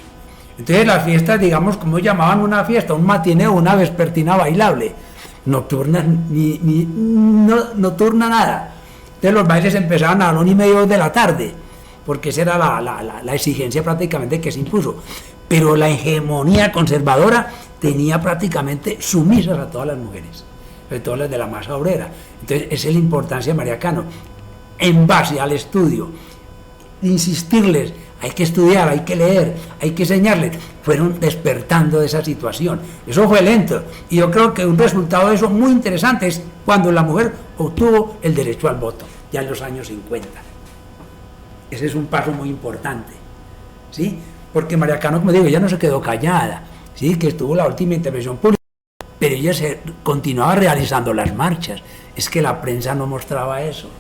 Entonces las fiestas, digamos, como llamaban una fiesta, un matiné o una vespertina bailable, nocturna nocturna nada. Entonces los bailes empezaban a las 1:30 de la tarde, porque esa era la exigencia prácticamente que se impuso. Pero la hegemonía conservadora tenía prácticamente sumisas a todas las mujeres, sobre todo las de la masa obrera. Entonces, esa es la importancia de María Cano. En base al estudio, insistirles, hay que estudiar, hay que leer, hay que enseñarles, fueron despertando de esa situación. Eso fue lento, y yo creo que un resultado de eso muy interesante es cuando la mujer obtuvo el derecho al voto, ya en los años 50. Ese es un paso muy importante, ¿sí? Porque María Cano, como digo, ella no se quedó callada, ¿sí? Que estuvo la última intervención pública, pero ella continuaba realizando las marchas. Es que la prensa no mostraba eso.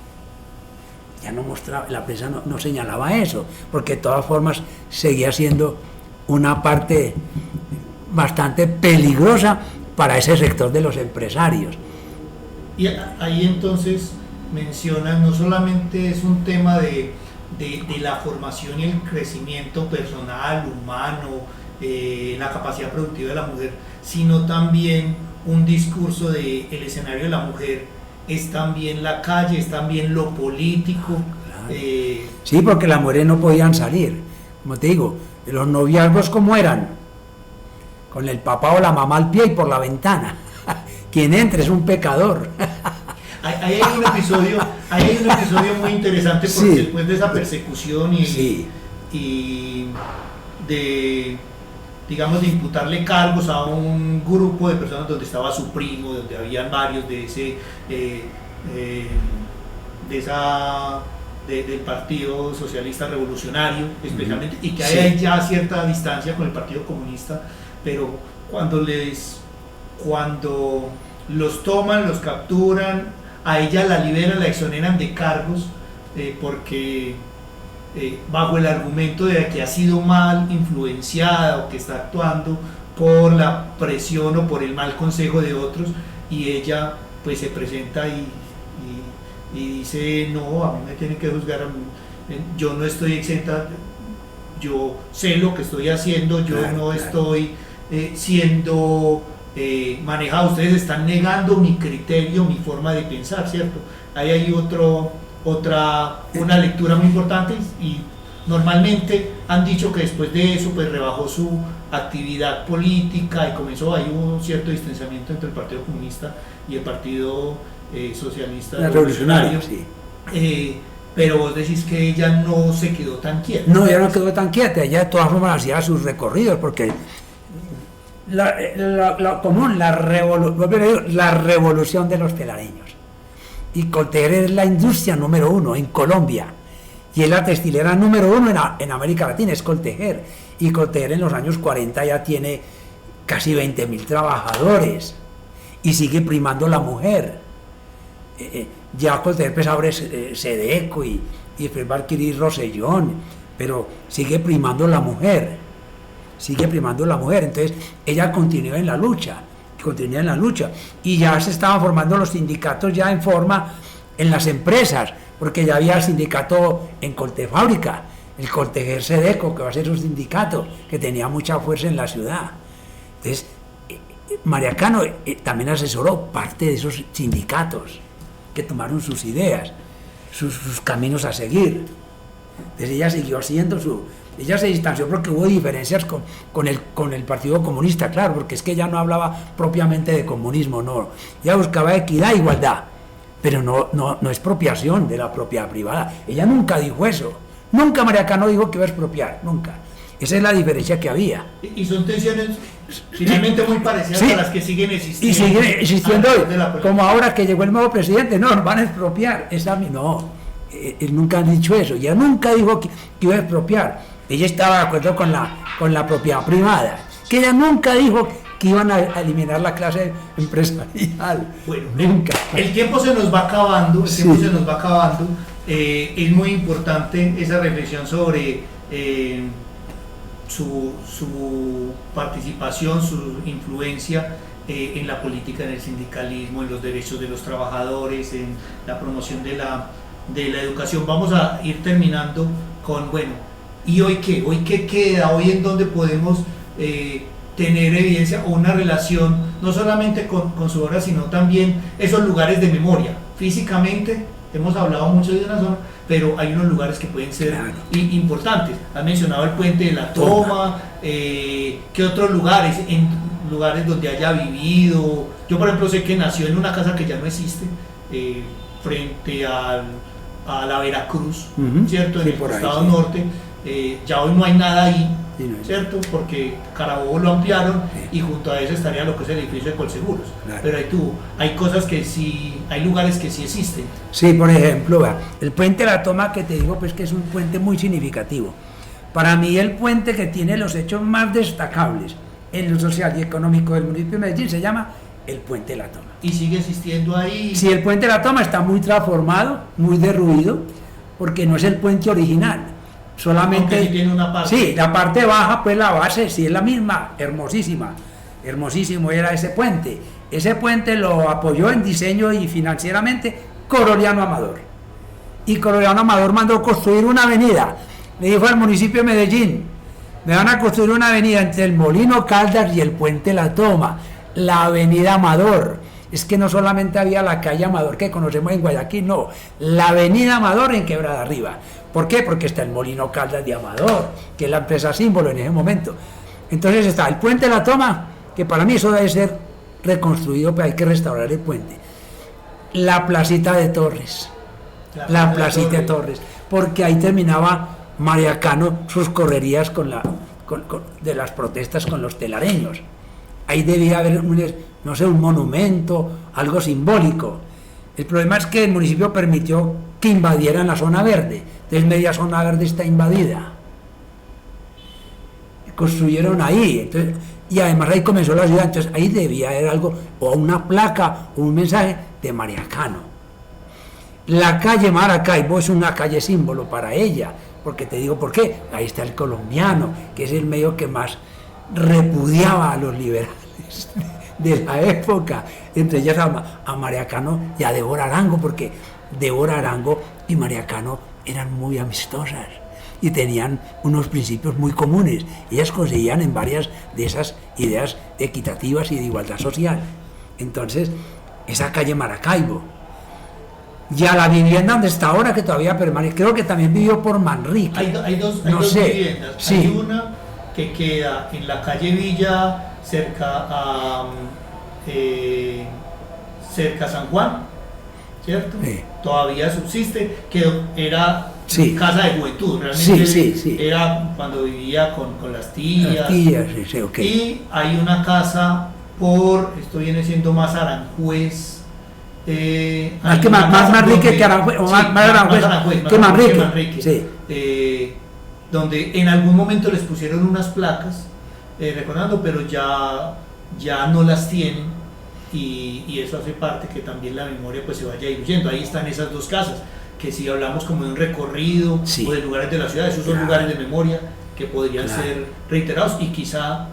Ya no mostraba, la prensa no señalaba eso, porque de todas formas seguía siendo una parte bastante peligrosa para ese sector de los empresarios. Y ahí entonces mencionas, no solamente es un tema de la formación y el crecimiento personal, humano, la capacidad productiva de la mujer, sino también un discurso de el escenario de la mujer es también la calle, es también lo político. Claro. Sí, porque las mujeres no podían salir. Como te digo, los noviazgos ¿cómo eran? Con el papá o la mamá al pie y por la ventana. Quien entre es un pecador. Hay un episodio muy interesante porque sí, después de esa persecución y de, digamos, de imputarle cargos a un grupo de personas donde estaba su primo, donde habían varios de ese del Partido Socialista Revolucionario especialmente, y que hay ya cierta distancia con el Partido Comunista, pero cuando los toman, los capturan, a ella la liberan, la exoneran de cargos porque bajo el argumento de que ha sido mal influenciada o que está actuando por la presión o por el mal consejo de otros, y ella pues se presenta y dice, no, a mí me tienen que juzgar, yo no estoy exenta, yo sé lo que estoy haciendo, yo no estoy siendo manejado, ustedes están negando mi criterio, mi forma de pensar, ¿cierto? Ahí hay una lectura muy importante, y normalmente han dicho que después de eso pues rebajó su actividad política y comenzó, hay un cierto distanciamiento entre el Partido Comunista y el Partido Socialista Revolucionario. Sí. Pero vos decís que ella no se quedó tan quieta. No, ella no quedó tan quieta, ella de todas formas hacía sus recorridos, porque la revolución de los telaraños. Y Coltejer es la industria número 1 en Colombia, y es la textilera número 1 en América Latina, es Coltejer. Y Coltejer en los años 40 ya tiene casi 20.000 trabajadores, y sigue primando la mujer. Ya Coltejer pues abre Sedeco y después va a adquirir Rosellón, pero sigue primando la mujer. Entonces ella continúa en la lucha, y ya se estaban formando los sindicatos ya en forma en las empresas, porque ya había el sindicato en Coltefábrica, el Coltejer Sedeco, que va a ser un sindicato que tenía mucha fuerza en la ciudad. Entonces María Cano también asesoró parte de esos sindicatos que tomaron sus ideas, sus caminos a seguir. Entonces ella siguió haciendo ella se distanció porque hubo diferencias con el Partido Comunista, claro, porque es que ella no hablaba propiamente de comunismo, no, ella buscaba equidad e igualdad, pero no expropiación de la propiedad privada. Ella nunca dijo eso, nunca María Cano dijo que iba a expropiar, nunca. Esa es la diferencia que había. Y son tensiones finalmente muy parecidas a las que siguen existiendo. Y siguen existiendo hoy, como ahora que llegó el nuevo presidente, no, nos van a expropiar. No, nunca han dicho eso, ella nunca dijo que iba a expropiar. Ella estaba de acuerdo con la propiedad privada, que ella nunca dijo que iban a eliminar la clase empresarial. Bueno, nunca. El tiempo se nos va acabando, es muy importante esa reflexión sobre su participación, su influencia en la política, en el sindicalismo, en los derechos de los trabajadores, en la promoción de la educación. Vamos a ir terminando con, bueno, ¿y hoy qué? ¿Hoy qué queda? ¿Hoy en dónde podemos tener evidencia o una relación, no solamente con su obra, sino también esos lugares de memoria? Físicamente, hemos hablado mucho de una zona, pero hay unos lugares que pueden ser importantes. Has mencionado el Puente de la Toma, ¿qué otros lugares? lugares donde haya vivido. Yo, por ejemplo, sé que nació en una casa que ya no existe, frente a la Veracruz, ¿cierto? En Sí, el por ahí, costado sí. norte. Ya hoy no hay nada ahí, Sí, no, ¿cierto? Porque Carabobo lo ampliaron, sí. y junto a eso estaría lo que es el edificio de Colseguros. Claro. Pero hay cosas que sí, hay lugares que sí existen. Sí, por ejemplo, vea, el puente de la Toma, que te digo pues que es un puente muy significativo. Para mí el puente que tiene los hechos más destacables en lo social y económico del municipio de Medellín se llama el puente de la Toma. Y sigue existiendo ahí. Sí, el puente de la Toma está muy transformado, muy derruido, porque no es el puente original. Solamente Aunque sí tiene una parte. Sí, la parte baja, pues la base sí es la misma, hermosísima. Hermosísimo era ese puente. Ese puente lo apoyó en diseño y financieramente Coroliano Amador. Y Coroliano Amador mandó construir una avenida. Le dijo al municipio de Medellín: me van a construir una avenida entre el Molino Caldas y el puente La Toma, la avenida Amador. Es que no solamente había la calle Amador que conocemos en Guayaquil, no, la avenida Amador en Quebrada Arriba. ¿Por qué? Porque está el Molino Caldas de Amador, que es la empresa símbolo en ese momento. Entonces está el puente La Toma, que para mí eso debe ser reconstruido, pero hay que restaurar el puente. La placita de Torres, la placita de Torres, porque ahí terminaba María Cano sus correrías de las protestas con los telaraños. Ahí debía haber no sé, un monumento, algo simbólico. El problema es que el municipio permitió que invadieran la zona verde, entonces media zona verde está invadida. Construyeron ahí, entonces, y además ahí comenzó la ciudad, entonces ahí debía haber algo, o una placa, o un mensaje de María Cano. La calle Maracaibo es una calle símbolo para ella, porque te digo por qué, ahí está el colombiano, que es el medio que más repudiaba a los liberales de la época, entre ellas a María Cano y a Débora Arango, porque Débora Arango y María Cano eran muy amistosas y tenían unos principios muy comunes. Ellas conseguían en varias de esas ideas equitativas y de igualdad social. Entonces, esa calle Maracaibo, ya la vivienda donde está ahora, que todavía permanece, creo que también vivió por Manrique. Hay dos viviendas. Sí. Hay una que queda en la calle Villa, cerca a San Juan, ¿cierto? Sí. Todavía subsiste, que era Sí. casa de juventud, realmente Sí. era cuando vivía con las tías. Las tías, sí, ok. Y hay una casa esto viene siendo más Aranjuez. Más que Manrique que Aranjuez, o más Aranjuez que Manrique. Sí. Donde en algún momento les pusieron unas placas, recordando, pero ya no las tienen, y eso hace parte que también la memoria pues se vaya diluyendo. Ahí están esas dos casas, que si hablamos como de un recorrido, sí, o de lugares de la ciudad, esos son lugares de memoria que podrían ser reiterados, y quizá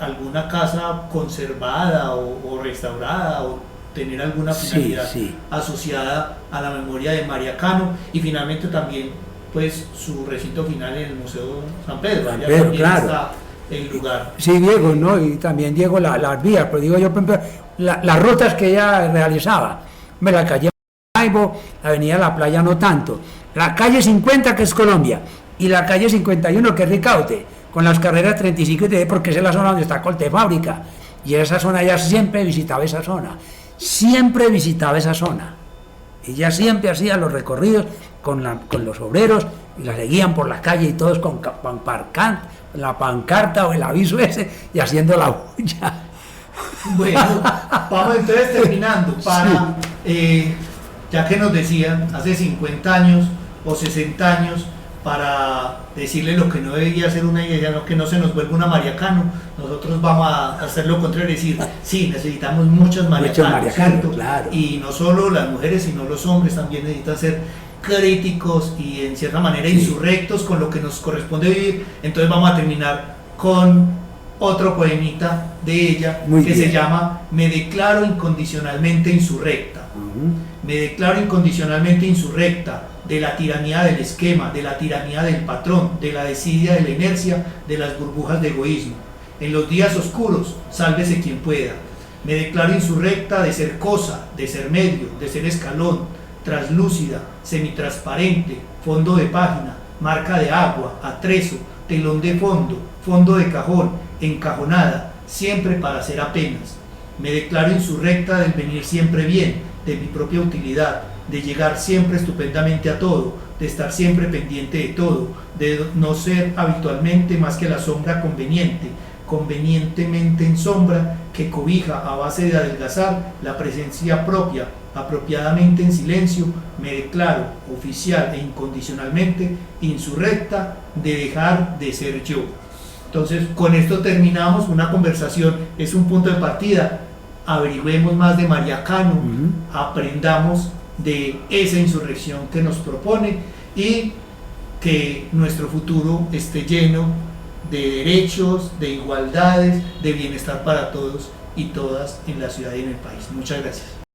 alguna casa conservada o restaurada, o tener alguna finalidad asociada a la memoria de María Cano. Y finalmente también pues su recinto final en el Museo San Pedro, allá también claro. está el lugar. Sí, Diego, ¿no? Y también Diego las vías, pero digo yo, por ejemplo, las rutas que ella realizaba, la calle Maracaibo, la avenida La Playa no tanto, la calle 50 que es Colombia, y la calle 51 que es Ricaute, con las carreras 35 y 30, porque esa es la zona donde está Colte Fábrica, y esa zona ella siempre visitaba esa zona, ella siempre hacía los recorridos con los obreros, y la seguían por la calle y todos con la pancarta o el aviso ese, y haciendo la bulla. Bueno, vamos entonces terminando, ya que nos decían hace 50 años o 60 años, para decirle lo que no debía ser una iglesia, que no se nos vuelva una María Cano, nosotros vamos a hacer lo contrario, decir, sí, necesitamos muchas María Cano, claro. Y no solo las mujeres, sino los hombres también necesitan ser críticos y en cierta manera insurrectos con lo que nos corresponde vivir. Entonces vamos a terminar con otro poemita de ella, se llama Me declaro incondicionalmente insurrecta. Me declaro incondicionalmente insurrecta de la tiranía del esquema, de la tiranía del patrón, de la desidia de la inercia, de las burbujas de egoísmo. En los días oscuros, sálvese quien pueda. Me declaro insurrecta de ser cosa, de ser medio, de ser escalón, traslúcida, semitransparente, fondo de página, marca de agua, atrezo, telón de fondo, fondo de cajón, encajonada, siempre para ser apenas. Me declaro insurrecta del venir siempre bien, de mi propia utilidad, de llegar siempre estupendamente a todo, de estar siempre pendiente de todo, de no ser habitualmente más que la sombra convenientemente en sombra, que cobija a base de adelgazar la presencia propia, apropiadamente en silencio. Me declaro oficial e incondicionalmente insurrecta de dejar de ser yo. Entonces, con esto terminamos una conversación, es un punto de partida. Averigüemos más de María Cano, aprendamos de esa insurrección que nos propone y que nuestro futuro esté lleno de derechos, de igualdades, de bienestar para todos y todas en la ciudad y en el país. Muchas gracias.